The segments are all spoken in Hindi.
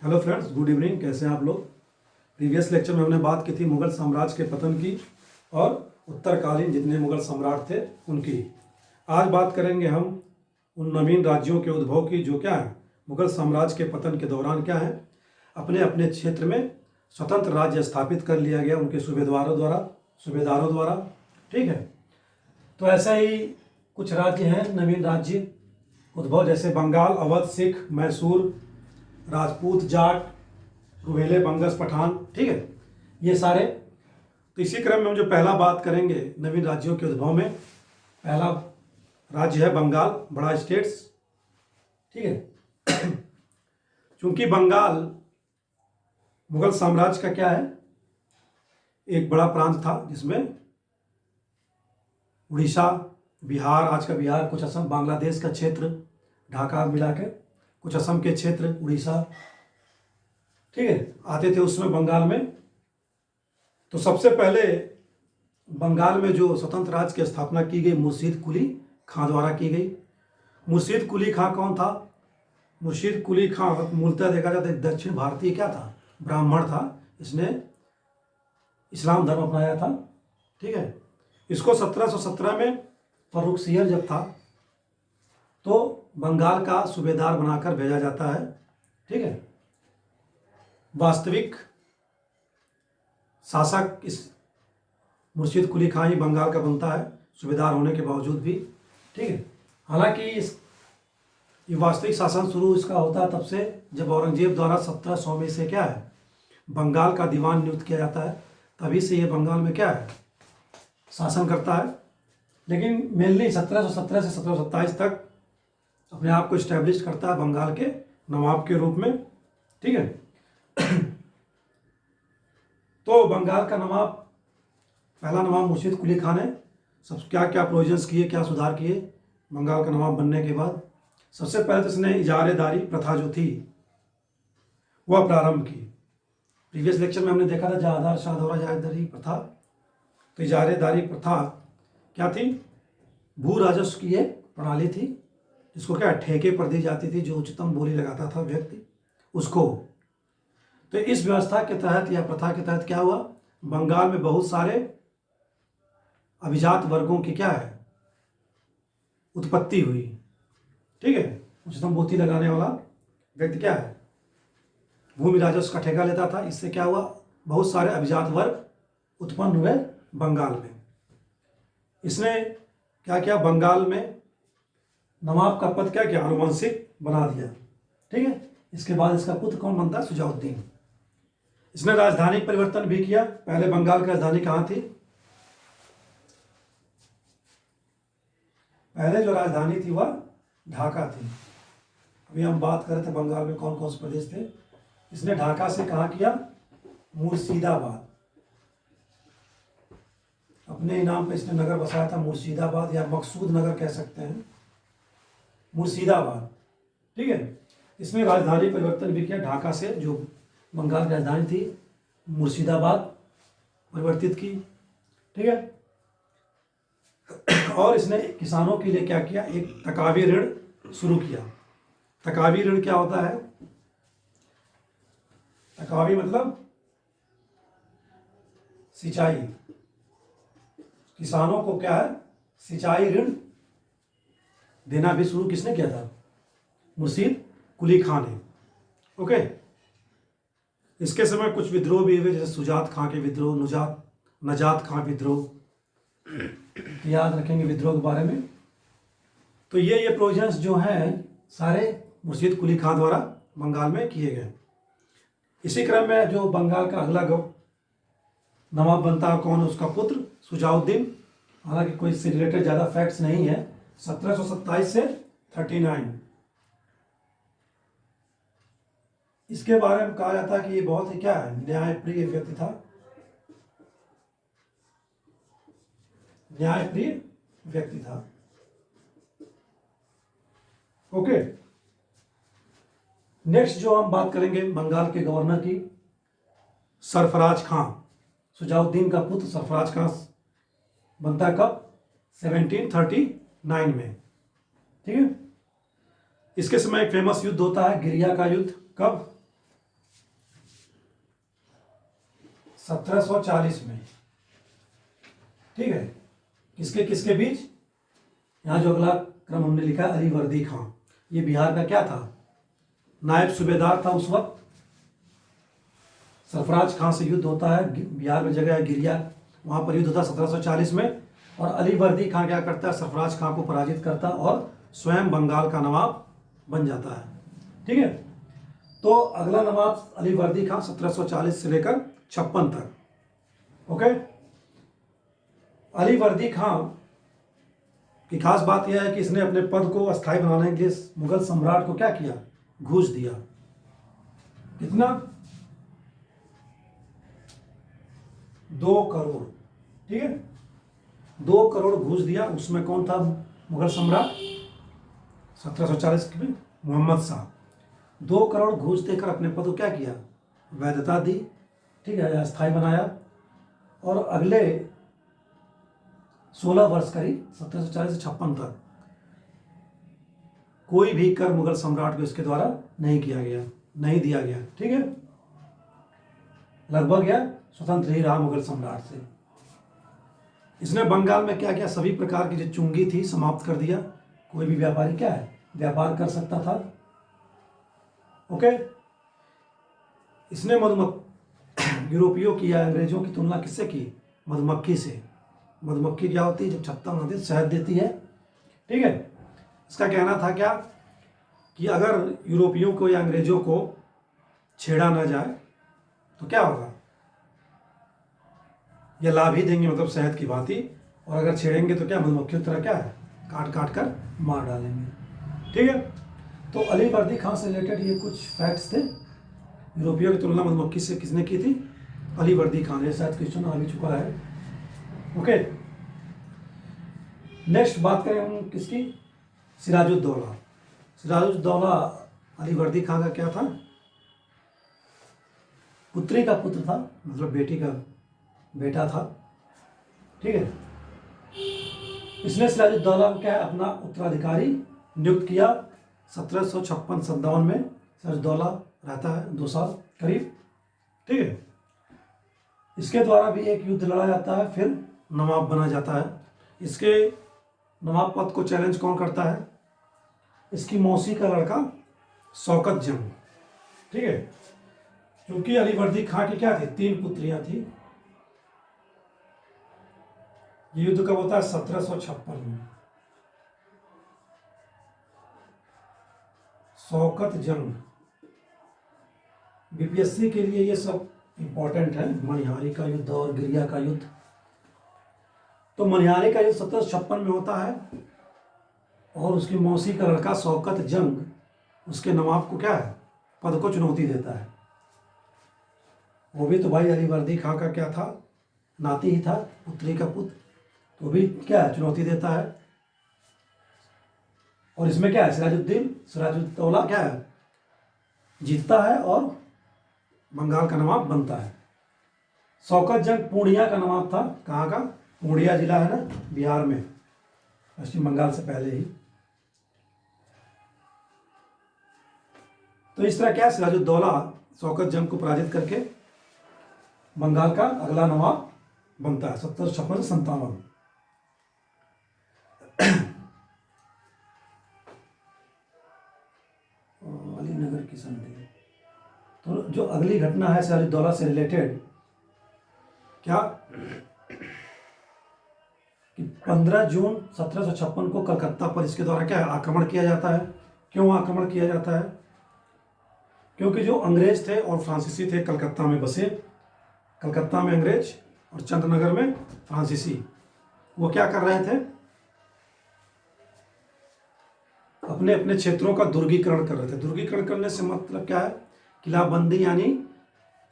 Hello friends, good evening. कैसे हैं आप लोग। प्रीवियस लेक्चर में हमने बात की थी मुगल साम्राज्य के पतन की और उत्तरकालीन जितने मुगल सम्राट थे उनकी। आज बात करेंगे हम उन नवीन राज्यों के उद्भव की जो क्या है मुगल साम्राज्य के पतन के दौरान क्या है अपने अपने क्षेत्र में स्वतंत्र राज्य स्थापित कर लिया गया उनके सूबेदारों द्वारा। ठीक है, तो ऐसा ही कुछ राज्य हैं नवीन राज्य उद्भव, जैसे बंगाल, अवध, सिख, मैसूर, राजपूत, जाट, रुहेले, बंगस, पठान। ठीक है, ये सारे। तो इसी क्रम में हम जो पहला बात करेंगे नवीन राज्यों के उद्भव में, पहला राज्य है बंगाल, बड़ा स्टेट्स। ठीक है, चूंकि बंगाल मुगल साम्राज्य का क्या है एक बड़ा प्रांत था जिसमें उड़ीसा, बिहार, आज का बिहार, कुछ असम, बांग्लादेश का क्षेत्र, ढाका मिला के कुछ असम के क्षेत्र, उड़ीसा, ठीक है, आते थे उसमें बंगाल में। तो सबसे पहले बंगाल में जो स्वतंत्र राज्य की स्थापना की गई मुर्शीद कुली खां द्वारा की गई। मुर्शीद कुली खां कौन था? मुर्शीद कुली खां मूलतः देखा जाता है दक्षिण भारतीय क्या था, ब्राह्मण था। इसने इस्लाम धर्म अपनाया था। ठीक है, इसको 1717 में फर्रुख सिंह जब था तो बंगाल का सूबेदार बनाकर भेजा जाता है। ठीक है, वास्तविक शासक इस मुर्शीद कुली खां ही बंगाल का बनता है सूबेदार होने के बावजूद भी। ठीक है, हालांकि ये वास्तविक शासन शुरू इसका होता है तब से जब औरंगजेब द्वारा 1700 में से क्या है बंगाल का दीवान नियुक्त किया जाता है, तभी से ये बंगाल में क्या है शासन करता है। लेकिन मेनली 1717 से 1727 तक अपने आप को इस्टेब्लिश करता है बंगाल के नवाब के रूप में। ठीक है, तो बंगाल का नवाब, पहला नवाब मुर्शीद कुली खान ने सब क्या क्या प्रोविजंस किए, क्या सुधार किए बंगाल का नवाब बनने के बाद। सबसे पहले तो इसने इजारेदारी प्रथा जो थी वह प्रारंभ की। प्रीवियस लेक्चर में हमने देखा था जाहदार शाहदौरा इजारेदारी प्रथा। तो इजारेदारी प्रथा क्या थी? भू राजस्व की एक प्रणाली थी जिसको क्या ठेके पर दी जाती थी, जो उच्चतम बोली लगाता था व्यक्ति उसको। तो इस व्यवस्था के तहत या प्रथा के तहत क्या हुआ, बंगाल में बहुत सारे अभिजात वर्गों की क्या है उत्पत्ति हुई। ठीक है, उच्चतम बोली लगाने वाला व्यक्ति क्या है भूमि राजस्व का ठेका लेता था। इससे क्या हुआ, बहुत सारे अभिजात वर्ग उत्पन्न हुए बंगाल में। इसने क्या किया, बंगाल में नवाब का पद क्या किया, आनुवंशिक बना दिया। ठीक है, इसके बाद इसका पुत्र कौन बनता है, सुजाउद्दीन। इसने राजधानी परिवर्तन भी किया। पहले बंगाल की राजधानी कहाँ थी? पहले जो राजधानी थी वह ढाका थी। अभी हम बात कर रहे थे बंगाल में कौन कौन से प्रदेश थे। इसने ढाका से कहाँ किया, मुर्शिदाबाद। अपने ही नाम पे इसने नगर बसाया था मुर्शिदाबाद, या मकसूद नगर कह सकते हैं, मुर्शिदाबाद। ठीक है, इसमें राजधानी परिवर्तन भी किया। ढाका से जो बंगाल की राजधानी थी मुर्शिदाबाद परिवर्तित की। ठीक है, और इसने किसानों के लिए क्या किया, एक तकावी ऋण शुरू किया। तकावी ऋण क्या होता है? तकावी मतलब सिंचाई। किसानों को क्या है सिंचाई ऋण देना भी शुरू किसने किया था, मुर्शीद कुली खान ने। ओके, इसके समय कुछ विद्रोह भी हुए, जैसे सुजात खां के विद्रोह, नजात खां विद्रोह, याद रखेंगे विद्रोह के बारे में। तो ये प्रोविजंस जो हैं सारे मुर्शीद कुली खां द्वारा बंगाल में किए गए। इसी क्रम में जो बंगाल का अगला नवाब बनता है कौन है, उसका पुत्र सुजाउद्दीन। हालांकि कोई इससे रिलेटेड ज़्यादा फैक्ट्स नहीं है। 1727 से 39 इसके बारे में कहा जाता है कि ये बहुत ही क्या है न्यायप्रिय व्यक्ति था, न्यायप्रिय व्यक्ति था। ओके, नेक्स्ट जो हम बात करेंगे बंगाल के गवर्नर की, सरफराज खां। सुजाउद्दीन का पुत्र सरफराज खां बनता है कब, 1739 में। ठीक है, इसके समय एक फेमस युद्ध होता है गिरिया का युद्ध। कब? 1740 में, ठीक है। किसके किसके बीच? यहाँ जो अगला क्रम हमने लिखा अली वर्दी खां, ये बिहार का क्या था? नायब सूबेदार था उस वक्त। सरफराज खां से युद्ध होता है, बिहार में जगह है गिरिया, वहाँ पर युद्ध होता है 1740 में। और अली वर्दी खां क्या करता है? सरफराज खां को पराजित करता और स्वयं बंगाल का नवाब बन जाता है, ठीक है। तो अगला नवाब अली वर्दी खां 1740 से लेकर 56 तक, ओके। अली वर्दी खां की खास बात यह है कि इसने अपने पद को अस्थायी बनाने के लिए मुगल सम्राट को क्या किया? घूस दिया। कितना? 2 करोड़, ठीक है। 2 करोड़ घूस दिया। उसमें कौन था मुगल सम्राट? 1740 में मोहम्मद शाह। 2 करोड़ घूस देकर अपने पद को क्या किया? वैधता दी, ठीक है, अस्थायी बनाया। और अगले 16 वर्ष करीब 1740 से 56 तक कोई भी कर मुगल सम्राट को इसके द्वारा नहीं किया गया, नहीं दिया गया, ठीक है। लगभग यह स्वतंत्र ही रहा मुगल सम्राट से। इसने बंगाल में क्या किया? सभी प्रकार की जो चुंगी थी समाप्त कर दिया। कोई भी व्यापारी क्या है? व्यापार कर सकता था, ओके। इसने यूरोपियों की या अंग्रेजों की तुलना किससे की? मधुमक्खी से। मधुमक्खी क्या होती है? जब छत्ता बनाती है शहद देती है, ठीक है। इसका कहना था क्या कि अगर यूरोपियों को या अंग्रेजों को छेड़ा ना जाए तो क्या होगा? ये लाभ ही देंगे, मतलब शहद की भांति। और अगर छेड़ेंगे तो क्या? मधुमक्खियों की तरह क्या है? काट काट कर मार डालेंगे, ठीक है। तो अली वर्दी खां से रिलेटेड ये कुछ फैक्ट्स थे। यूरोपियों की तुलना मधुमक्खी से किसने की थी? अली वर्दी खान ने। शायद क्वेश्चन आ भी चुका है, ओके। नेक्स्ट बात करें हम किसकी? सिराजुद्दौला। सिराजुद्दौला अली वर्दी खां का क्या था? पुत्री का पुत्र था, मतलब बेटी का बेटा था, ठीक है। इसने सिराजुद्दौला को क्या है? अपना उत्तराधिकारी नियुक्त किया। 1756-57 में सिराजुद्दौला रहता है 2 साल करीब, ठीक है। इसके द्वारा भी एक युद्ध लड़ा जाता है, फिर नवाब बना जाता है। इसके नवाब पद को चैलेंज कौन करता है? इसकी मौसी का लड़का शौकत जंग, ठीक है। क्योंकि अली वर्दी खां की क्या थी? 3 पुत्रियां थी। ये युद्ध कब होता है? 1756 में। शौकत जंग, बीपीएससी के लिए ये सब इंपॉर्टेंट है। मनिहारी का युद्ध और गिरिया का युद्ध। तो मनिहारी का युद्ध 1756 में होता है और उसकी मौसी का लड़का शौकत जंग उसके नवाब को क्या है? पद को चुनौती देता है। वो भी तो भाई अली वर्दी खां का क्या था? नाती ही था, पुत्री का पुत्र। तो भी क्या है? चुनौती देता है। और इसमें क्या है? सिराजुद्दौला क्या है? जीतता है और बंगाल का नवाब बनता है। शौकत जंग पूर्णिया का नवाब था। कहाँ का? पूर्णिया जिला है ना, बिहार में, पश्चिम बंगाल से पहले ही। तो इस तरह क्या? सिराजुद्दौला शौकत जंग को पराजित करके बंगाल का अगला नवाब बनता है 1756 से 57। अलीनगर की संधि। तो जो अगली घटना है सिराजुद्दौला से रिलेटेड, क्या कि 15 जून 1756 को कलकत्ता पर इसके द्वारा क्या आक्रमण किया जाता है। क्यों आक्रमण किया जाता है? क्योंकि जो अंग्रेज थे और फ्रांसीसी थे कलकत्ता में बसे, कलकत्ता में अंग्रेज और चंद्रनगर में फ्रांसीसी, वो क्या कर रहे थे? अपने अपने क्षेत्रों का दुर्गीकरण कर रहे थे। दुर्गीकरण करने से मतलब क्या है? किलाबंदी, यानी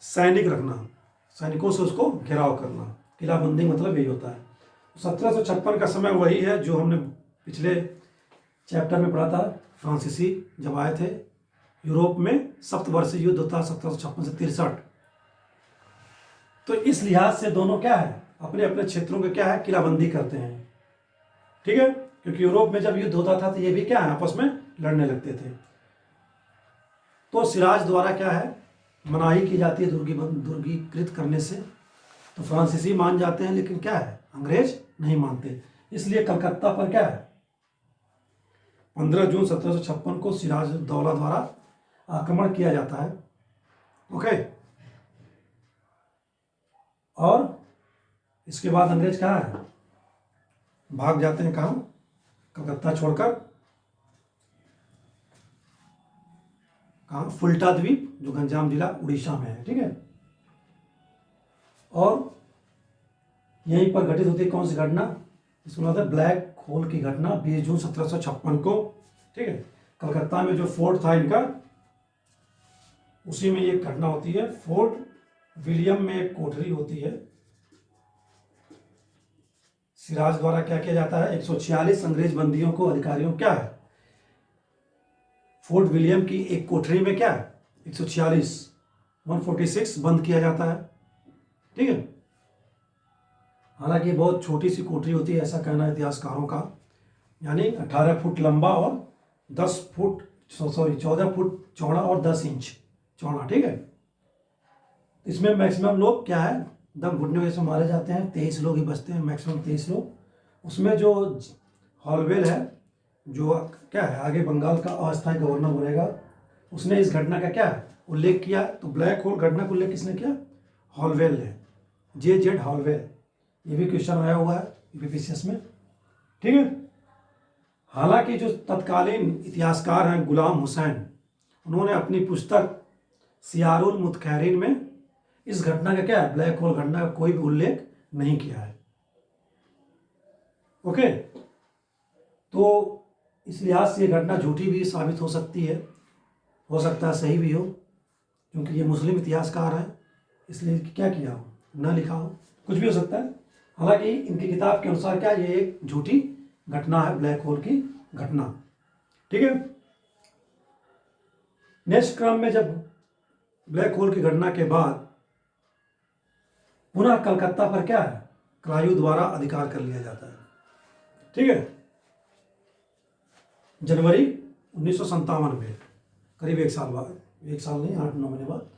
सैनिक रखना, सैनिकों से उसको घेराव करना। किलाबंदी मतलब यही होता है। 1756 का समय वही है जो हमने पिछले चैप्टर में पढ़ा था। फ्रांसीसी जब आए थे यूरोप में, सप्तवर्षीय युद्ध होता है 1756 से 63। तो इस लिहाज से दोनों क्या है? अपने अपने क्षेत्रों के क्या है? किलाबंदी करते हैं, ठीक है। क्योंकि यूरोप में जब युद्ध होता था तो ये भी क्या है? आपस में लड़ने लगते थे। तो सिराज द्वारा क्या है? मनाही की जाती है दुर्गीकृत करने से, तो फ्रांसीसी मान जाते हैं, लेकिन क्या है, अंग्रेज नहीं मानते। इसलिए कलकत्ता पर क्या है, 15 जून 1756 को सिराजुद्दौला द्वारा आक्रमण किया जाता है। ओके, और इसके बाद अंग्रेज कहाँ है, भाग जाते हैं, कहाँ, कलकत्ता छोड़कर, कहाँ, फुल्टा द्वीप, जो गंजाम जिला उड़ीसा में है। ठीक है, और यहीं पर घटित होती है कौन सी घटना, इसको मतलब ब्लैक होल की घटना 20 जून 1756 को। ठीक है, कलकत्ता में जो फोर्ट था इनका, उसी में ये घटना होती है। फोर्ट विलियम में एक कोठरी होती है, सिराज द्वारा क्या किया जाता है, 146 अंग्रेज बंदियों को, अधिकारियों, क्या है, फोर्ट विलियम की एक कोठरी में क्या है, 146 बंद किया जाता है। ठीक है, हालांकि बहुत छोटी सी कोठरी होती है, ऐसा कहना है इतिहासकारों का, यानी 18 फुट लंबा और 14 फुट चौड़ा और 10 इंच चौड़ा। ठीक है, इसमें मैक्सिमम लोग क्या है, दम घुटने की वजह से मारे जाते हैं, 23 लोग ही बचते हैं, मैक्सिमम 23 लोग। उसमें जो हॉलवेल है, जो क्या है, आगे बंगाल का अस्थायी गवर्नर बनेगा, उसने इस घटना का क्या है, उल्लेख किया। तो ब्लैक होल घटना का उल्लेख किसने किया, हॉलवेल ने, J.Z. हॉलवेल। ये भी क्वेश्चन आया हुआ है यूपीपीसीएस में। ठीक है, हालांकि जो तत्कालीन इतिहासकार हैं गुलाम हुसैन, उन्होंने अपनी पुस्तक सियारुल मुतखैरिन में इस घटना का क्या है, ब्लैक होल घटना का कोई भी उल्लेख नहीं किया है। ओके, तो इस लिहाज से ये घटना झूठी भी साबित हो सकती है, हो सकता है सही भी हो, क्योंकि ये मुस्लिम इतिहासकार है, इसलिए क्या किया हो, ना लिखा हो, कुछ भी हो सकता है। हालांकि इनकी किताब के अनुसार क्या, ये एक झूठी घटना है, ब्लैक होल की घटना। ठीक है, नेक्स्ट क्रम में जब ब्लैक होल की घटना के बाद पुनः कलकत्ता पर क्या है, क्लायू द्वारा अधिकार कर लिया जाता है। ठीक है, जनवरी 1957 में, करीब एक साल बाद, एक साल नहीं, 8-9 महीने बाद,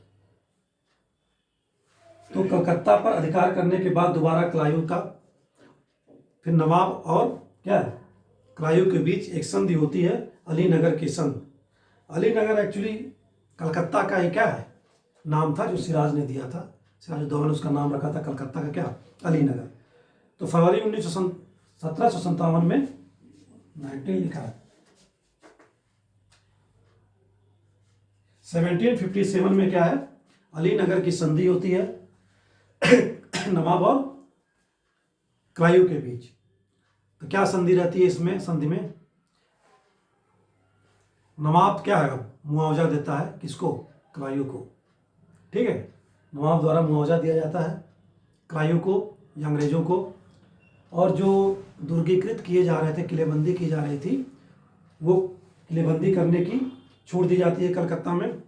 तो कलकत्ता पर अधिकार करने के बाद दोबारा क्लायू का, फिर नवाब और क्या है, क्लायू के बीच एक संधि होती है, अलीनगर की संधि। अलीनगर एक्चुअली कलकत्ता का ही क्या है, नाम था जो सिराज ने दिया था, सिराजुद्दौला ने उसका नाम रखा था कलकत्ता का क्या, अलीनगर। तो फरवरी 1757 में, 19 लिखा है, 1757 में क्या है, अलीनगर की संधि होती है नवाब और क्लायू के बीच। तो क्या संधि रहती है इसमें, संधि में नवाब क्या है, मुआवजा देता है किसको, क्लायू को। ठीक है, नवाब द्वारा मुआवजा दिया जाता है क्लायू को या अंग्रेजों को, और जो दुर्गीकृत किए जा रहे थे, किलेबंदी की जा रही थी, वो किलेबंदी करने की छूट दी जाती है कलकत्ता में,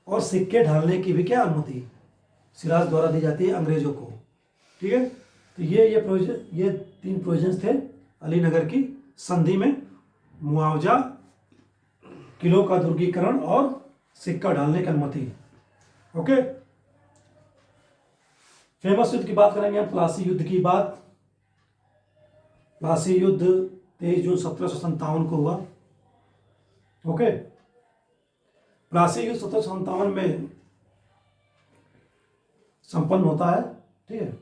और सिक्के ढालने की भी क्या अनुमति सिराज द्वारा दी जाती है अंग्रेजों को। ठीक है, तो ये 3 प्रोविजंस थे अलीनगर की संधि में, मुआवजा, किलों का दुर्गीकरण और सिक्का ढालने की अनुमति। ओके, फेमस युद्ध की बात करेंगे हम, प्लासी युद्ध की बात। प्लासी युद्ध 23 जून 1757 को हुआ। ओके, प्लासी युद्ध 1757 में संपन्न होता है। ठीक है,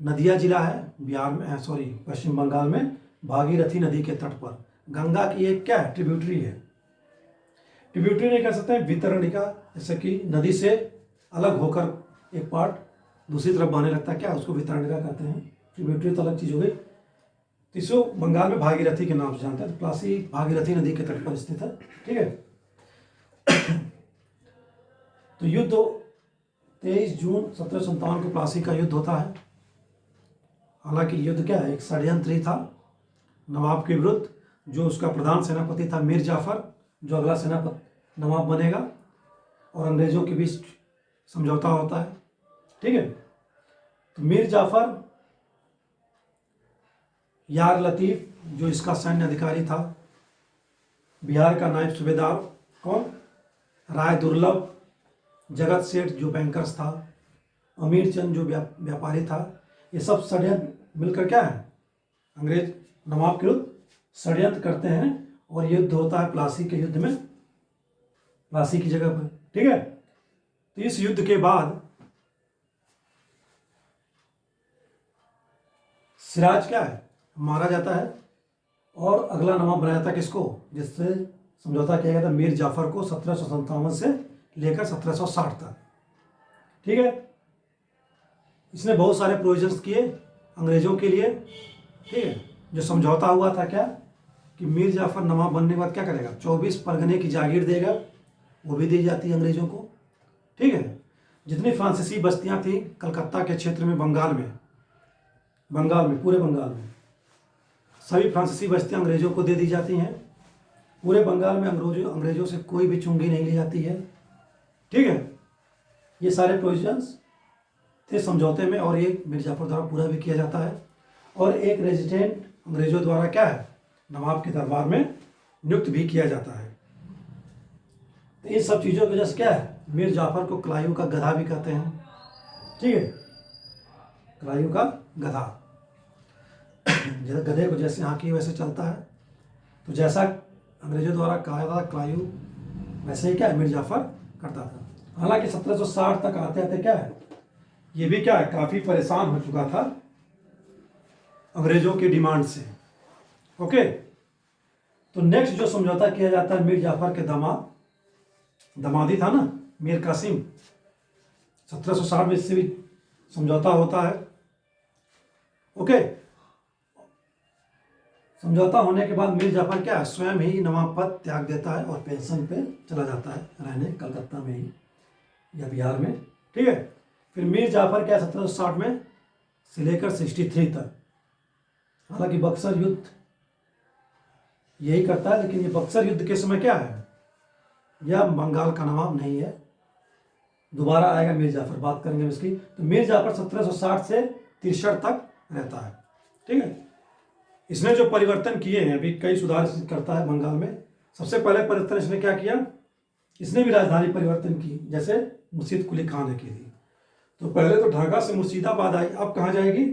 नदिया जिला है बिहार में, सॉरी पश्चिम बंगाल में, भागीरथी नदी के तट पर, गंगा की एक क्या है, ट्रिब्यूटरी है। ट्रिब्यूटरी नहीं कह सकते हैं, वितरणिका, जैसे कि नदी से अलग होकर एक पार्ट दूसरी तरफ बहने लगता है, क्या उसको वितरणिका कहते हैं। ट्रिब्यूटरी तो अलग चीज़ हो गई। तो इसको बंगाल में भागीरथी के नाम से जानते हैं। तो प्लासी भागीरथी नदी के तट पर स्थित है। ठीक है, तो युद्ध 23 जून 1757 को प्लासी का युद्ध होता है। हालांकि युद्ध क्या है, एक षड्यंत्र ही था नवाब के विरुद्ध, जो उसका प्रधान सेनापति था मीर जाफर, जो अगला सेनापति नवाब बनेगा, और अंग्रेजों के बीच समझौता होता है। ठीक है, तो मीर जाफर, यार लतीफ़ जो इसका सैन्य अधिकारी था, बिहार का नायब सूबेदार कौन, राय दुर्लभ, जगत सेठ जो बैंकर्स था, अमीर चंद जो व्यापारी था, ये सब षड्यंत्र मिलकर क्या है, अंग्रेज नवाब के विरुद्ध षड्यंत्र करते हैं और युद्ध होता है प्लासी के युद्ध में, प्लासी की जगह पर। ठीक है, तो इस युद्ध के बाद सिराज क्या है, मारा जाता है और अगला नवाब बनाया जाता है किसको, जिससे समझौता किया गया था मीर जाफर को 1757 से लेकर 1760 तक। ठीक है, इसने बहुत सारे प्रोविजंस किए अंग्रेजों के लिए। ठीक है, जो समझौता हुआ था क्या कि मीर जाफर नवाब बनने के बाद क्या करेगा, 24 परगने की जागीर देगा, वो भी दी जाती है अंग्रेजों को। ठीक है, जितनी फ्रांसीसी बस्तियां थी कलकत्ता के क्षेत्र में, बंगाल में पूरे बंगाल में सभी फ्रांसीसी बस्तियां अंग्रेजों को दे दी जाती हैं। पूरे बंगाल में अंग्रेजों से कोई भी चुंगी नहीं ली जाती है। ठीक है, ये सारे प्रोविजंस थे समझौते में और ये मीर जाफर द्वारा पूरा भी किया जाता है। और एक रेजिडेंट अंग्रेजों द्वारा क्या है, नवाब के दरबार में नियुक्त भी किया जाता है। तो इन सब चीज़ों की वजह से क्या है, मीर जाफर को क्लाइव का गधा भी कहते हैं। ठीक है, क्लाइव का गधा, गधे को जैसे हाँकी वैसे चलता है, तो जैसा अंग्रेजों द्वारा कहा था क्लाइव, वैसे ही क्या है मीर जाफर करता था। हालांकि 1760 तक आते आते क्या है, ये भी क्या है काफ़ी परेशान हो चुका था अंग्रेजों की डिमांड से। ओके, तो नेक्स्ट जो समझौता किया जाता है मीर जाफर के दमादी था ना मीर कासिम, 1760 में इससे भी समझौता होता है। ओके, समझौता होने के बाद मीर जाफर क्या है, स्वयं ही नवाब पद त्याग देता है और पेंशन पे चला जाता है रहने कलकत्ता में ही या बिहार में। ठीक है, फिर मीर जाफर क्या 1760 में से लेकर 63 तक, हालांकि बक्सर युद्ध यही करता है, लेकिन ये बक्सर युद्ध के समय क्या है, यह बंगाल का नवाब नहीं है, दोबारा आएगा मीर जाफर, बात करेंगे इसकी। तो मीर जाफर 1760 से 63 तक रहता है। ठीक है, इसने जो परिवर्तन किए हैं, अभी कई सुधार करता है बंगाल में। सबसे पहले परिवर्तन इसने क्या किया, इसने भी राजधानी परिवर्तन की, जैसे मुर्शीद कुली खान ने की थी। तो पहले तो ढाका से मुर्शिदाबाद आई, अब कहाँ जाएगी,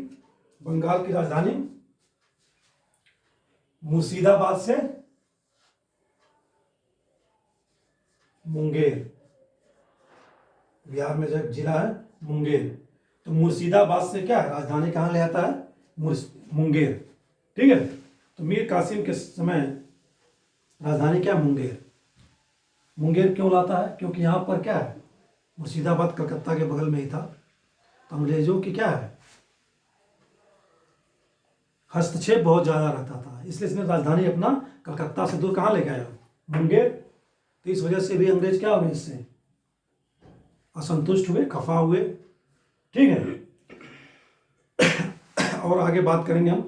बंगाल की राजधानी मुर्शिदाबाद से मुंगेर, बिहार में जो जिला है मुंगेर, तो मुर्शिदाबाद से क्या है राजधानी कहाँ ले आता है, मुंगेर। ठीक है, तो मीर कासिम के समय राजधानी क्या, मुंगेर क्यों लाता है, क्योंकि यहाँ पर क्या है, मुर्शिदाबाद कलकत्ता के बगल में ही था, तो अंग्रेजों की क्या है हस्तक्षेप बहुत ज़्यादा रहता था, इसलिए इसने राजधानी अपना कलकत्ता से दूर कहाँ ले गया, मुंगेर। तो इस वजह से भी अंग्रेज क्या हुए, इससे असंतुष्ट हुए, खफा हुए। ठीक है, और आगे बात करेंगे हम,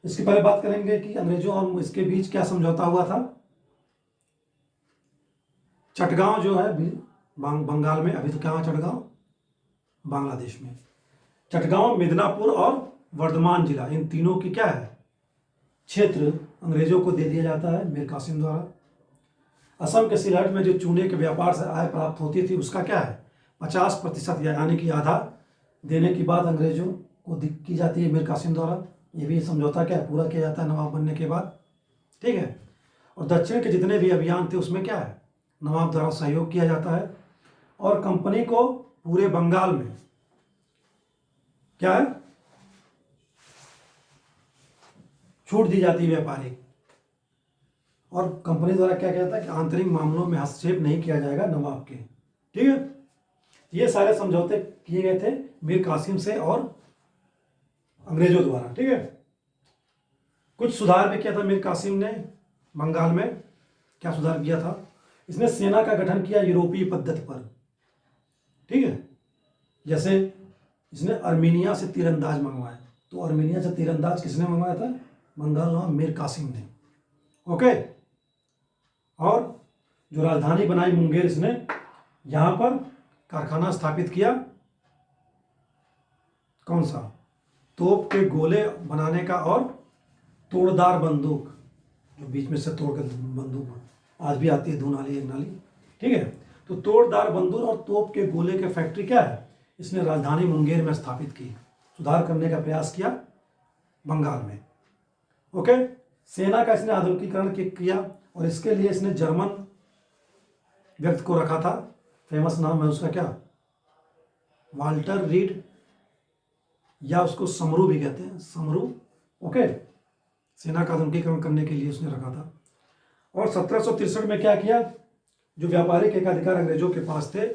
इसके पहले बात करेंगे कि अंग्रेजों और इसके बीच क्या समझौता हुआ था। चटगांव जो है बंगाल में, अभी तो क्या है चटगांव, बांग्लादेश में। चटगांव, मिदनापुर और वर्धमान जिला, इन तीनों की क्या है क्षेत्र अंग्रेजों को दे दिया जाता है मीर कासिम द्वारा। असम के सिलहट में जो चूने के व्यापार से आय प्राप्त होती थी, उसका क्या है 50% यानी कि आधा देने की बात अंग्रेजों को की जाती है मीर कासिम द्वारा। ये भी समझौता क्या है पूरा किया जाता है नवाब बनने के बाद। ठीक है, और दक्षिण के जितने भी अभियान थे उसमें क्या है नवाब द्वारा सहयोग किया जाता है, और कंपनी को पूरे बंगाल में क्या है छूट दी जाती है व्यापारी, और कंपनी द्वारा क्या कहता है कि आंतरिक मामलों में हस्तक्षेप नहीं किया जाएगा नवाब के। ठीक है, ये सारे समझौते किए गए थे मीर कासिम से और अंग्रेजों द्वारा। ठीक है, कुछ सुधार भी किया था मीर कासिम ने बंगाल में। क्या सुधार किया था, इसने सेना का गठन किया यूरोपीय पद्धति पर। ठीक है, जैसे इसने अर्मीनिया से तीरंदाज मंगवाए, तो अर्मीनिया से तीरंदाज किसने मंगवाया था, बंगाल नवाब मीर कासिम ने। ओके, और जो राजधानी बनाई मुंगेर, इसने यहाँ पर कारखाना स्थापित किया, कौन सा, तोप के गोले बनाने का और तोड़दार बंदूक, जो बीच में से तोड़ कर बंदूक आज भी आती है, 2 नाली 1 नाली। ठीक है, तो तो तोड़दार बंदूक और तोप के गोले के फैक्ट्री क्या है, इसने राजधानी मुंगेर में स्थापित की। सुधार करने का प्रयास किया बंगाल में। ओके, सेना का इसने आधुनिकीकरण किया और इसके लिए इसने जर्मन व्यक्ति को रखा था, फेमस नाम है उसका क्या, वाल्टर रीड, या उसको समरू भी कहते हैं, समरू। ओके, सेना का आधुनिकीकरण करने के लिए उसने रखा था। और 1763 में क्या किया, जो व्यापारिक एकाधिकार अंग्रेजों के पास थे,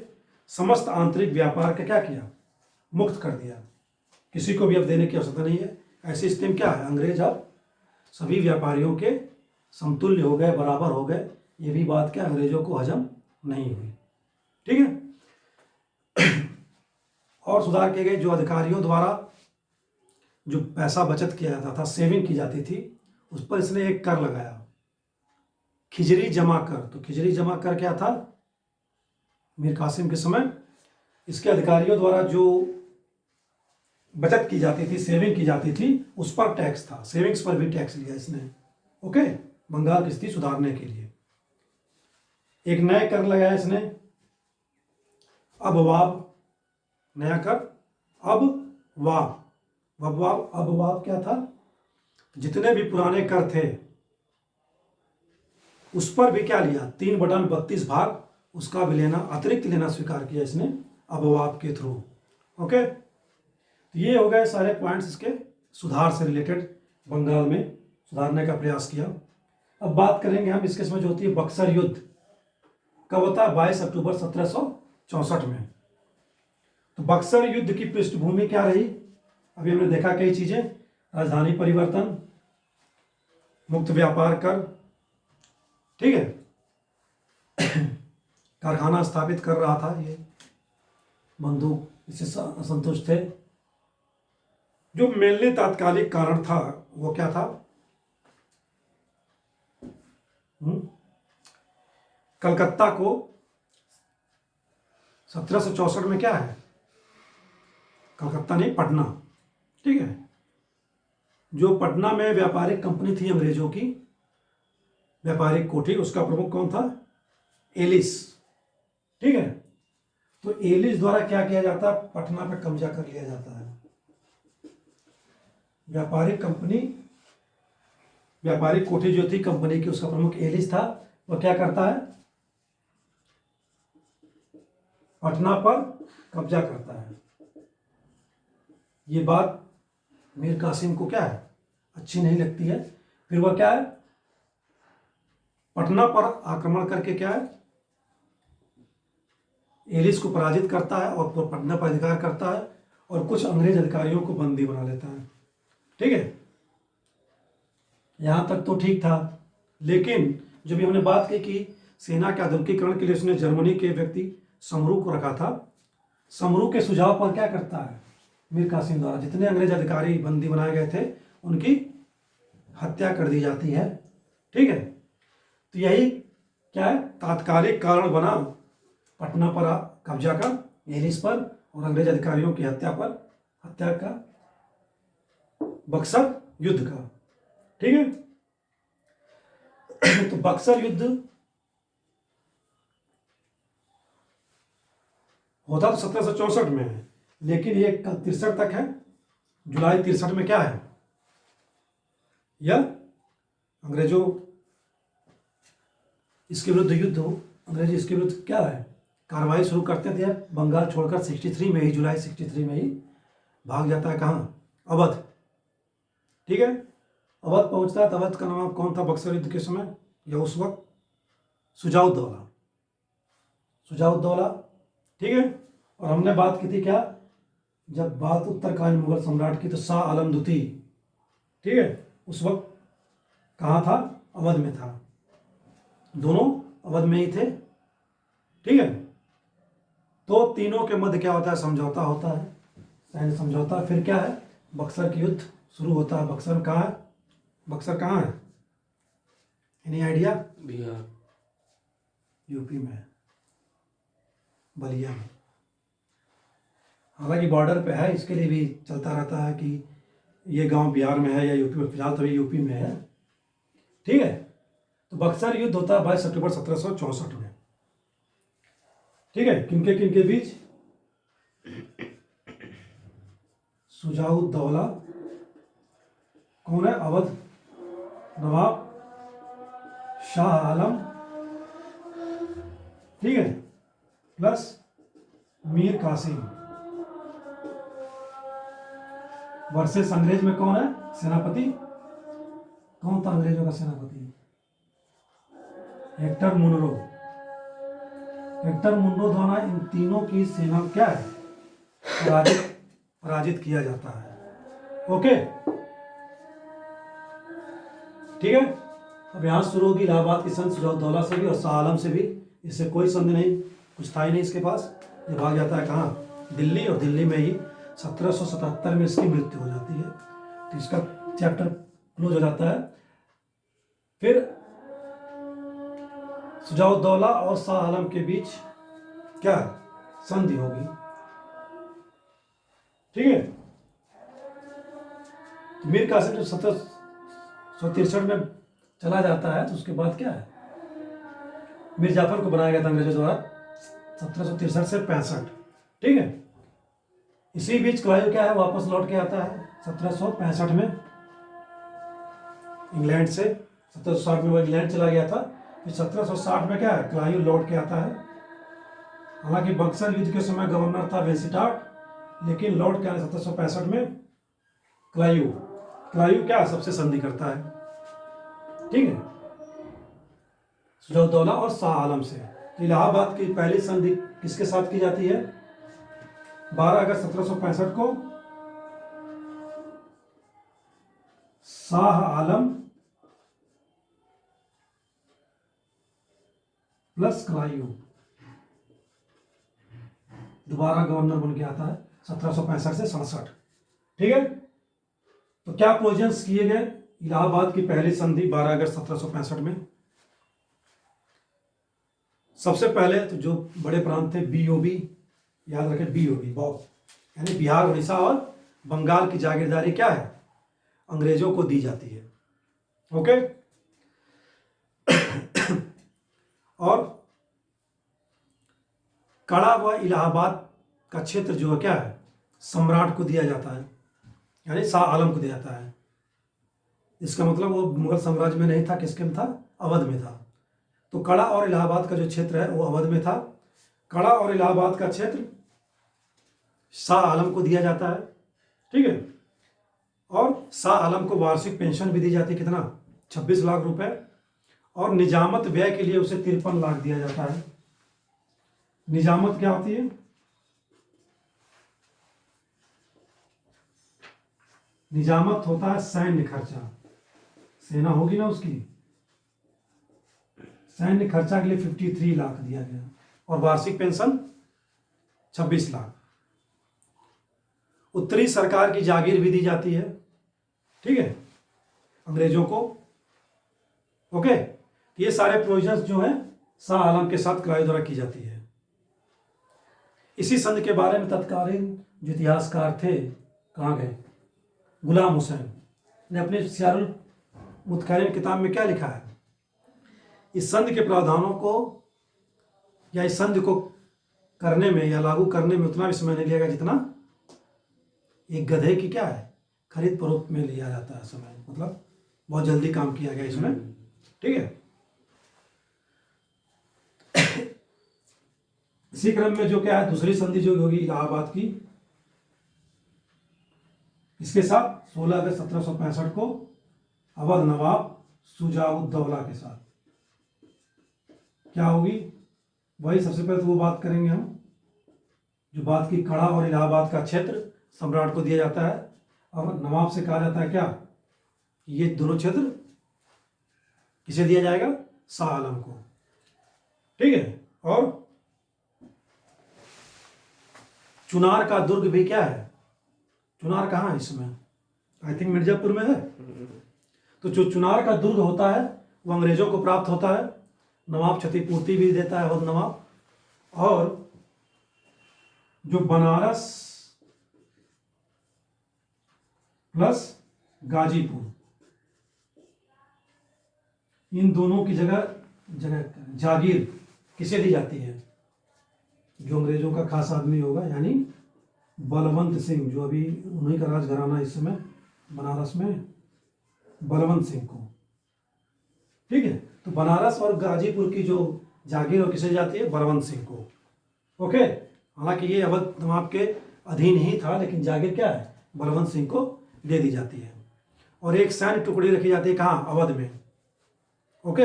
समस्त आंतरिक व्यापार का क्या किया, मुक्त कर दिया। किसी को भी अब देने की आवश्यकता नहीं है। ऐसी स्थिति में क्या है, अंग्रेज अब सभी व्यापारियों के समतुल्य हो गए, बराबर हो गए। ये भी बात क्या अंग्रेजों को हजम नहीं हुई। ठीक है। और सुधार किए गए, जो अधिकारियों द्वारा जो पैसा बचत किया जाता था, सेविंग की जाती थी, उस पर इसने एक कर लगाया, खिजरी जमा कर। तो खिजरी जमा कर क्या था, मीर कासिम के समय इसके अधिकारियों द्वारा जो बचत की जाती थी, सेविंग की जाती थी, उस पर टैक्स था, सेविंग्स पर भी टैक्स लिया इसने। ओके, बंगाल की स्थिति सुधारने के लिए एक नया कर लगाया इसने, अबवाब, नया कर अबवाब। अबवाब क्या था, जितने भी पुराने कर थे उस पर भी क्या लिया, 3/32 भाग उसका भी लेना, अतिरिक्त लेना स्वीकार किया इसने अबवाब के थ्रू। ओके, तो ये हो गए सारे पॉइंट्स इसके सुधार से रिलेटेड, बंगाल में सुधारने का प्रयास किया। अब बात करेंगे हम इसके समय जो होती है बक्सर युद्ध, कब होता है, 22 अक्टूबर 1764 में। तो बक्सर युद्ध की पृष्ठभूमि क्या रही, अभी हमने देखा कई चीजें, राजधानी परिवर्तन, मुक्त व्यापार कर, ठीक है, कारखाना स्थापित कर रहा था ये, बंदूक इससे असंतुष्ट थे। जो मेनली तात्कालिक कारण था वो क्या था, कलकत्ता को 1764 में क्या है, कलकत्ता नहीं पटना, ठीक है, जो पटना में व्यापारिक कंपनी थी अंग्रेजों की, व्यापारिक कोठी, उसका प्रमुख कौन था, एलिस। ठीक है, तो एलिस द्वारा क्या किया जाता, पटना पे कब्जा कर लिया जाता है। व्यापारिक कंपनी, व्यापारिक कोठी जो थी कंपनी की, उसका प्रमुख एलिस था, वह क्या करता है, पटना पर कब्जा करता है। ये बात मीर कासिम को क्या है, अच्छी नहीं लगती है। फिर वह क्या है, पटना पर आक्रमण करके क्या है, एलिस को पराजित करता है और पटना पर अधिकार करता है और कुछ अंग्रेज अधिकारियों को बंदी बना लेता है। ठीक है, यहां तक तो ठीक था, लेकिन जब हमने बात की कि सेना के आधुनिकीकरण के लिए उसने जर्मनी के व्यक्ति समरू को रखा था, समरू के सुझाव पर क्या करता है, मीर कासिम द्वारा जितने अंग्रेज अधिकारी बंदी बनाए गए थे उनकी हत्या कर दी जाती है। ठीक है, तो यही क्या है, तात्कालिक कारण बना पटना पर कब्जा का, एलिस पर और अंग्रेज अधिकारियों की हत्या का, बक्सर युद्ध का। ठीक है, तो बक्सर युद्ध होता तो 1764 में है, लेकिन ये 63 तक है। जुलाई 63 में क्या है, यह अंग्रेजों इसके विरुद्ध युद्ध हो, अंग्रेज इसके विरुद्ध क्या है, कार्रवाई शुरू करते थे। बंगाल छोड़कर 63 में ही, जुलाई 63 में ही भाग जाता है, कहाँ, अवध। ठीक है, अवध पहुंचता है। अवध का नाम कौन था बक्सर युद्ध के समय, या उस वक्त, शुजाउद्दौला, शुजाउद्दौला। ठीक है, और हमने बात की थी क्या, जब बात उत्तरकालीन मुगल सम्राट की, तो शाह आलम द्वितीय, ठीक है, उस वक्त कहाँ था, अवध में था, दोनों अवध में ही थे। ठीक है, तो तीनों के मध्य क्या होता है, समझौता होता है, सैन्य समझौता। फिर क्या है, बक्सर की युद्ध शुरू होता है। बक्सर कहाँ है, बक्सर कहाँ है, एनी आइडिया, बिहार, यूपी में, बलिया में। हालांकि बॉर्डर पे है, इसके लिए भी चलता रहता है कि ये गांव बिहार में है या यूपी में, फिलहाल तो यूपी में है। ठीक है, तो बक्सर युद्ध होता है 22 अक्टूबर 1764 में। ठीक है, किनके बीच? शुजाउद्दौला, कौन है? अवध नवाब शाह आलम, ठीक है, प्लस मीर कासिम वर्सेस अंग्रेज में कौन है सेनापति? कौन था अंग्रेजों का सेनापति? Hector Munro. हेक्टर मुनरो द्वारा इन तीनों की सेना क्या है? पराजित किया जाता है। ओके, ठीक है। अब यहां शुरू होगी इलाहाबाद की संधि शुजाउद्दौला से भी और शाह आलम से भी। इससे कोई संधि नहीं, कुछ था ही नहीं इसके पास। ये भाग जाता है कहाँ? दिल्ली, और दिल्ली में ही 1777 में इसकी मृत्यु हो जाती है। तो इसका चैप्टर क्लोज हो जाता है। फिर शुजाउद्दौला और शाह आलम के बीच क्या संधि होगी, ठीक है। तो मीर कासिम जब 1763 में चला जाता है तो उसके बाद क्या है? मीर जाफर को बनाया गया था अंग्रेजों द्वारा 1763 से 65, ठीक है। इसी बीच क्लाइव क्या है? वापस लौट के आता है 1765 में इंग्लैंड से। 1760 में वो इंग्लैंड चला गया था। फिर 1760 में क्या है? क्लाइव लौट के आता है। हालांकि बक्सर युद्ध के समय गवर्नर था वेल्सिटार्ट, लेकिन लौट के आने 1765 में क्लाइव क्या सबसे संधि करता है, ठीक है, शुजाउद्दौला और शाह आलम से। तो इलाहाबाद की पहली संधि किसके साथ की जाती है? 12 अगस्त 1765 को शाह आलम प्लस क्लाइव दोबारा गवर्नर बन के आता है 1765 से 67, ठीक है। तो क्या प्रोविजंस किए गए इलाहाबाद की पहली संधि 12 अगस्त 1765 में? सबसे पहले तो जो बड़े प्रांत थे बीओबी, याद रखें बीओबी, यानी बिहार, उड़ीसा और बंगाल की जागीरदारी क्या है? अंग्रेजों को दी जाती है। ओके। और कड़ा व इलाहाबाद का क्षेत्र जो है क्या है? सम्राट को दिया जाता है, यानी शाह आलम को दिया जाता है। इसका मतलब वो मुगल साम्राज्य में नहीं था, किसके में था? अवध में था। तो कड़ा और इलाहाबाद का जो क्षेत्र है वो अवध में था। कड़ा और इलाहाबाद का क्षेत्र शाह आलम को दिया जाता है, ठीक है। और शाह आलम को वार्षिक पेंशन भी दी जाती है, कितना? 26 लाख रुपए। और निजामत व्यय के लिए उसे 53 लाख दिया जाता है। निजामत क्या होती है? निजामत होता है सैन्य खर्चा, सेना होगी ना उसकी, सैन्य खर्चा के लिए 53 लाख दिया गया। और वार्षिक पेंशन 26 लाख। उत्तरी सरकार की जागीर भी दी जाती है, ठीक है, अंग्रेजों को। ओके। ये सारे प्रोविजंस जो हैं शाह आलम के साथ क्लाइव द्वारा की जाती है। इसी संधि के बारे में तत्कालीन जो इतिहासकार थे, कहाँ गए? गुलाम हुसैन ने अपने सियारुल मुतकरीन किताब में क्या लिखा है? इस संधि के प्रावधानों को या इस संधि को करने में या लागू करने में उतना भी समय नहीं लिया जितना एक गधे की क्या है? खरीद फरोख्त में लिया जाता है समय। मतलब बहुत जल्दी काम किया गया इसमें, ठीक है। इसी क्रम में जो क्या है, दूसरी संधि जो होगी इलाहाबाद की, इसके साथ 16 अगस्त 1765 को अवध नवाब शुजाउद्दौला के साथ क्या होगी? वही सबसे पहले तो वो बात करेंगे हम, जो बात की कड़ा और इलाहाबाद का क्षेत्र सम्राट को दिया जाता है। और नवाब से कहा जाता है क्या? ये दोनों क्षेत्र किसे दिया जाएगा? शाह आलम को, ठीक है। और चुनार का दुर्ग भी क्या है? चुनार कहाँ है इसमें? आई थिंक मिर्जापुर में है। तो जो चुनार का दुर्ग होता है वो अंग्रेजों को प्राप्त होता है। नवाब क्षतिपूर्ति भी देता है अवध नवाब। और जो बनारस प्लस गाजीपुर, इन दोनों की जगह जागीर किसे दी जाती है? जो अंग्रेजों का खास आदमी होगा, यानी बलवंत सिंह, जो अभी उन्हीं का राजघराना इस समय बनारस में, बलवंत सिंह को। ठीक है, तो बनारस और गाजीपुर की जो जागीर वो किसे जाती है? बलवंत सिंह को। ओके, हालांकि ये अवध नवाब के अधीन ही था, लेकिन जागीर क्या है? बलवंत सिंह को दे दी जाती है। और एक सैन्य टुकड़ी रखी जाती है कहाँ? अवध में। ओके,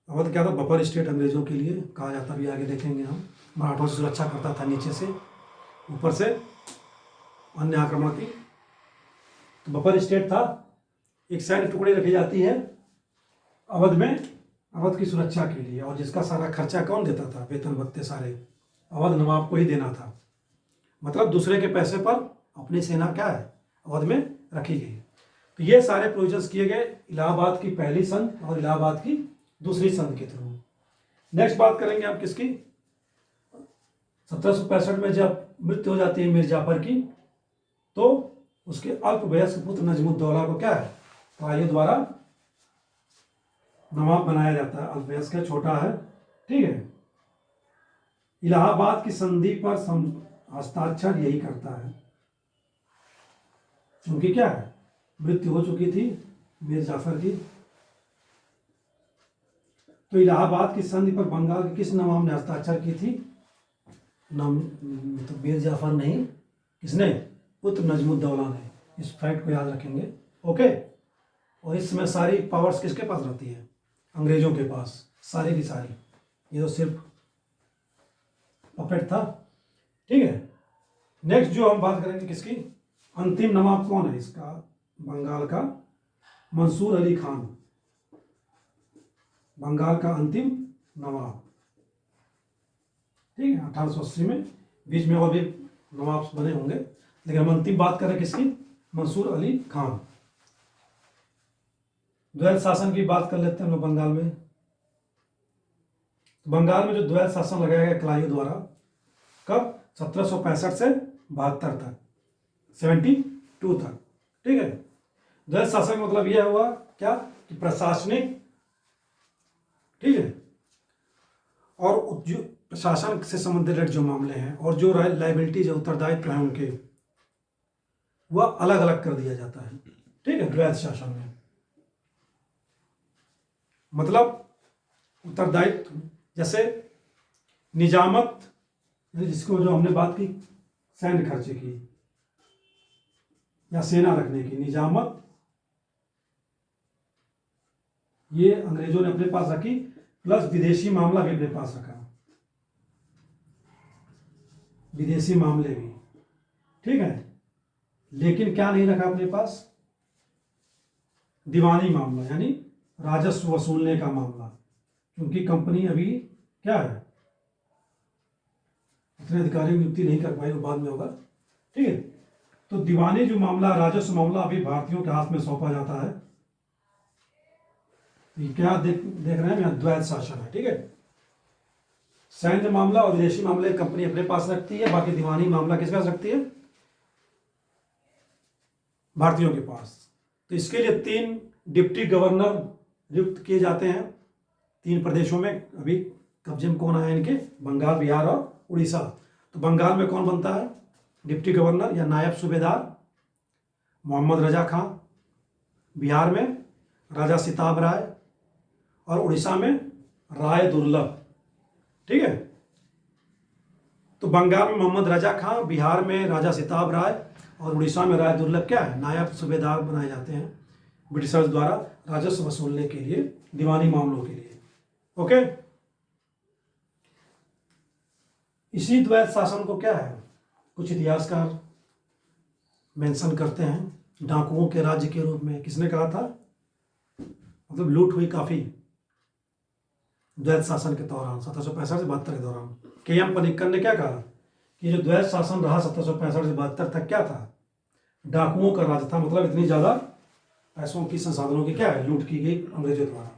अवध क्या था? बफर स्टेट अंग्रेजों के लिए कहा जाता, भी आगे देखेंगे हम। मराठों से सुरक्षा करता था नीचे से, ऊपर से अन्य आक्रमण की। तो बफर स्टेट था। एक सैन्य टुकड़ी रखी जाती है अवध में, अवध की सुरक्षा के लिए, और जिसका सारा खर्चा कौन देता था? वेतन भत्ते सारे अवध नवाब को ही देना था। मतलब दूसरे के पैसे पर अपनी सेना क्या है? अवध में रखी गई। तो ये सारे प्रोविजंस किए गए इलाहाबाद की पहली संध और इलाहाबाद की दूसरी संध के थ्रू। नेक्स्ट बात करेंगे आप किसकी? 1765 में जब मृत्यु हो जाती है मीर जाफर की, तो उसके अल्पवयस्क पुत्र नजमुद्दौला को क्या है? क्लाइव द्वारा नवाब बनाया जाता है। अल्पवयस्क है, छोटा है। ठीक है, इलाहाबाद की संधि पर हस्ताक्षर यही करता है, क्योंकि क्या है? मृत्यु हो चुकी थी मीर जाफर की। तो इलाहाबाद की संधि पर बंगाल के किस नवाब ने हस्ताक्षर की थी? तो मीर जाफर नहीं, किसने? पुत्र नजमुद्दौला ने। इस फैक्ट को याद रखेंगे। ओके, और इस समय सारी पावर्स किसके पास रहती है? अंग्रेजों के पास, सारी की सारी। ये तो सिर्फ पपेट था। ठीक है, नेक्स्ट जो हम बात करेंगे किसकी? अंतिम नवाब कौन है इसका? बंगाल का मंसूर अली खान, बंगाल का अंतिम नवाब। ठीक है, 1880 में। बीच में और भी नवाब बने होंगे, लेकिन हम अंतिम बात करें किसकी? मंसूर अली खान। द्वैध शासन की बात कर लेते हैं हम लोग बंगाल में। बंगाल में जो द्वैध शासन लगाया गया क्लाइव द्वारा, कब? 1765 से 72 तक, 72 तक। ठीक है, द्वैध शासन का मतलब यह हुआ क्या? कि प्रशासनिक, ठीक है, और जो प्रशासन से संबंधित जो मामले हैं और जो लाइबिलिटी, जो उत्तरदायित्व हैं उनके, वह अलग अलग कर दिया जाता है। ठीक है, द्वैध शासन में मतलब उत्तरदायित्व, जैसे निजामत, जिसको जो हमने बात की सैन्य खर्चे की या सेना रखने की, निजामत ये अंग्रेजों ने अपने पास रखी, प्लस विदेशी मामला भी अपने पास रखा, विदेशी मामले भी। ठीक है, लेकिन क्या नहीं रखा अपने पास? दीवानी मामला, यानी राजस्व वसूलने का मामला, क्योंकि कंपनी अभी क्या है? इतने अधिकारी नियुक्ति नहीं कर पाई, वो बाद में होगा। ठीक है, तो दीवानी जो मामला, राजस्व मामला अभी भारतीयों के हाथ में सौंपा जाता है। ये क्या देख रहे हैं? यहाँ द्वैध शासन है। ठीक है, सैन्य मामला और विदेशी मामले कंपनी अपने पास रखती है, बाकी दीवानी मामला किसके पास रखती है? भारतीयों के पास। तो इसके लिए 3 डिप्टी गवर्नर नियुक्त किए जाते हैं 3 प्रदेशों में। अभी कब्जे में कौन आया इनके? बंगाल, बिहार और उड़ीसा। तो बंगाल में कौन बनता है डिप्टी गवर्नर या नायब सूबेदार? मोहम्मद रजा खां। बिहार में राजा सिताब राय, और उड़ीसा में राय दुर्लभ। ठीक है, तो बंगाल में मोहम्मद रजा खां, बिहार में राजा सिताब राय, और उड़ीसा में राय दुर्लभ क्या है? नायब सूबेदार बनाए जाते हैं ब्रिटिशर्स द्वारा राजस्व वसूलने के लिए, दीवानी मामलों के लिए। ओके, इसी द्वैध शासन को क्या है, कुछ इतिहासकार मेंशन करते हैं डाकुओं के राज्य के रूप में। किसने कहा था? मतलब लूट हुई काफी द्वैध शासन के दौरान, 1765 से 72 के दौरान। के.एम. पनिक्कर ने क्या कहा कि जो द्वैध शासन रहा 1765 से 72 तक, क्या था? डाकुओं का राज था। मतलब इतनी ज्यादा पैसों की, संसाधनों की क्या है? लूट की गई अंग्रेजों द्वारा।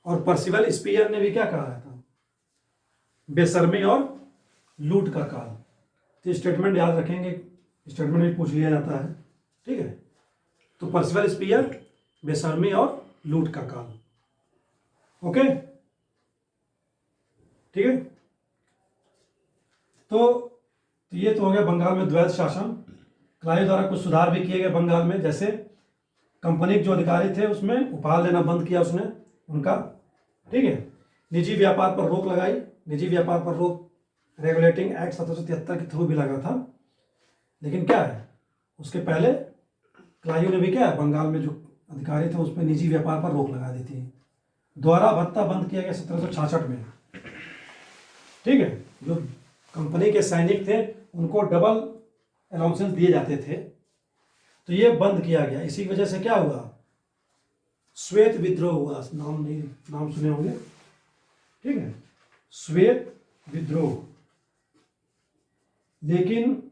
और पर्सिवल स्पीयर ने भी क्या कहा था? बेशर्मी और लूट का काल। तो स्टेटमेंट याद रखेंगे, स्टेटमेंट भी पूछ लिया जाता है। ठीक है, तो पर्सिवल स्पीयर, बेशर्मी और लूट का काल। ओके, ठीक है। तो ये तो हो गया बंगाल में द्वैत शासन। क्लाइव द्वारा कुछ सुधार भी किए गए बंगाल में, जैसे कंपनी के जो अधिकारी थे उसमें उपहार लेना बंद किया उसने उनका, ठीक है। निजी व्यापार पर रोक लगाई, निजी व्यापार पर रोक रेगुलेटिंग एक्ट 1773 के थ्रू भी लगा था। लेकिन क्या है, उसके पहले क्लाइव ने भी क्या है, बंगाल में जो अधिकारी थे उस पर निजी व्यापार पर रोक लगा दी थी। द्वारा भत्ता बंद किया गया 1766 में, ठीक है। जो कंपनी के सैनिक थे उनको डबल अलाउंसेस दिए जाते थे, तो ये बंद किया गया। इसी वजह से क्या हुआ, श्वेत विद्रोह हुआ। नाम सुने होंगे, ठीक है, श्वेत विद्रोह। लेकिन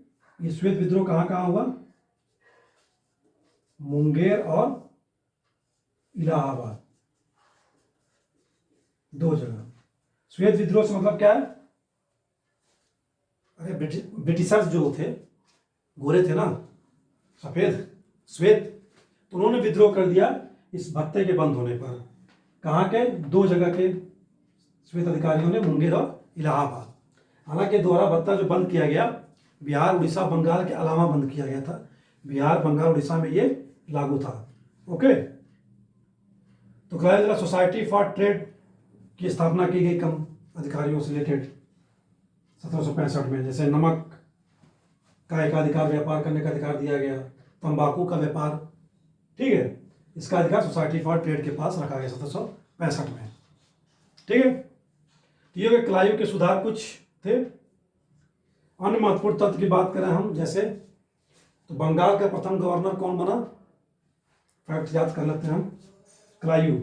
ये श्वेत विद्रोह कहाँ कहाँ हुआ, मुंगेर और इलाहाबाद, दो जगह। श्वेत विद्रोह से मतलब क्या है, अरे ब्रिटिशर्स जो थे, गोरे थे ना, सफेद श्वेत, तो उन्होंने विद्रोह कर दिया इस भत्ते के बंद होने पर। कहाँ के, दो जगह के श्वेत अधिकारियों ने, मुंगेर और इलाहाबाद। हालांकि दोहरा भत्ता जो बंद किया गया, बिहार उड़ीसा बंगाल के अलावा बंद किया गया था। बिहार बंगाल उड़ीसा में ये लागू था। ओके, तो क्लाइव सोसाइटी फॉर ट्रेड की स्थापना की गई कम अधिकारियों से रिलेटेड 1765 में। जैसे नमक का एकाधिकार व्यापार करने का अधिकार दिया गया, तंबाकू का व्यापार, ठीक है, इसका अधिकार सोसाइटी फॉर ट्रेड के पास रखा गया 1765 में, ठीक है। तो ये क्लाइव के सुधार कुछ थे। अन्य महत्वपूर्ण तथ्य की बात करें हम, जैसे तो बंगाल का प्रथम गवर्नर कौन बना, फैक्ट याद कर लेते हैं हम। क्लाइव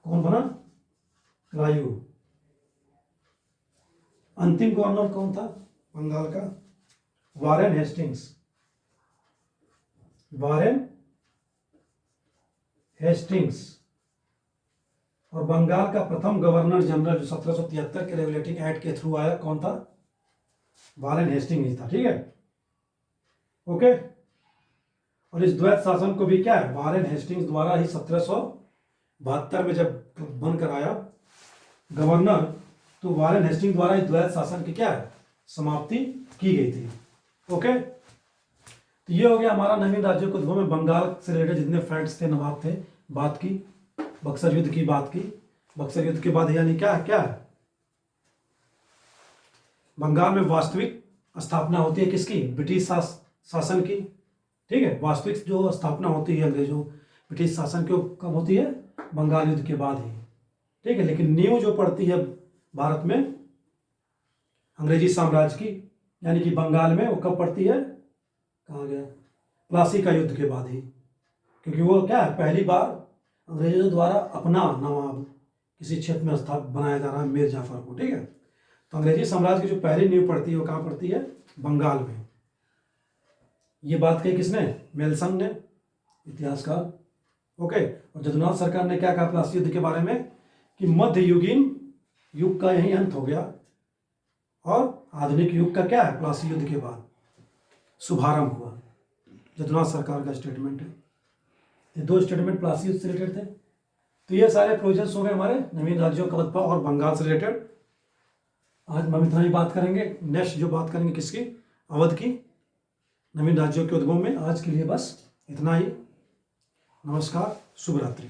कौन बना, क्लाइव। अंतिम गवर्नर कौन था बंगाल का, वारेन हेस्टिंग्स। Warren Hastings. और बंगाल का प्रथम गवर्नर जनरल जो 1773 के रेगुलेटिंग एक्ट के थ्रू आया, कौन था, वारेन हेस्टिंग्स ही था, ठीक है। ओके, और इस द्वैत शासन को भी क्या है, वारेन हेस्टिंग्स द्वारा ही 1772 में जब बनकर आया गवर्नर, तो वारेन हेस्टिंग्स द्वारा इस द्वैत शासन की क्या है, समाप्ति की गई थी। ओके, तो ये हो गया हमारा नवीन राज्यों के उद्भव में बंगाल से रिलेटेड जितने फैक्ट्स थे, नवाब थे, बात की, बक्सर युद्ध की बात की। बक्सर युद्ध के बाद यानी क्या क्या है, बंगाल में वास्तविक स्थापना होती है किसकी, ब्रिटिश शासन की, ठीक है। वास्तविक जो स्थापना होती है अंग्रेजों ब्रिटिश शासन की, कब होती है, बंगाल युद्ध के बाद ही, ठीक है। लेकिन नींव जो पड़ती है भारत में अंग्रेजी साम्राज्य की, यानी कि बंगाल में, वो कब पड़ती है, कहाँ गया, प्लासी का युद्ध के बाद ही। क्योंकि वो क्या है, पहली बार अंग्रेजों द्वारा अपना नवाब किसी क्षेत्र में बनाया जा रहा है, मीर जाफर को, ठीक है। तो अंग्रेजी साम्राज्य की जो पहली नींव पड़ती है वो कहाँ पड़ती है, बंगाल में। ये बात कही किसने, मेल्सन ने, इतिहासकार। ओके, और जदुनाथ सरकार ने क्या कहा प्लासी युद्ध के बारे में, कि मध्ययुगीन युग का यही अंत हो गया और आधुनिक युग का क्या है, प्लासी युद्ध के बाद शुभारंभ हुआ। जदुनाथ सरकार का स्टेटमेंट है। ये दो स्टेटमेंट प्लासी युद्ध से रिलेटेड थे। तो ये सारे प्रोविजंस हो गए हमारे नवीन राज्यों का वतपा और बंगाल से रिलेटेड। आज हम इतना ही बात करेंगे। नेक्स्ट जो बात करेंगे किसकी, अवध की, नवीन राज्यों के उद्गम में। आज के लिए बस इतना ही। नमस्कार, शुभ रात्रि।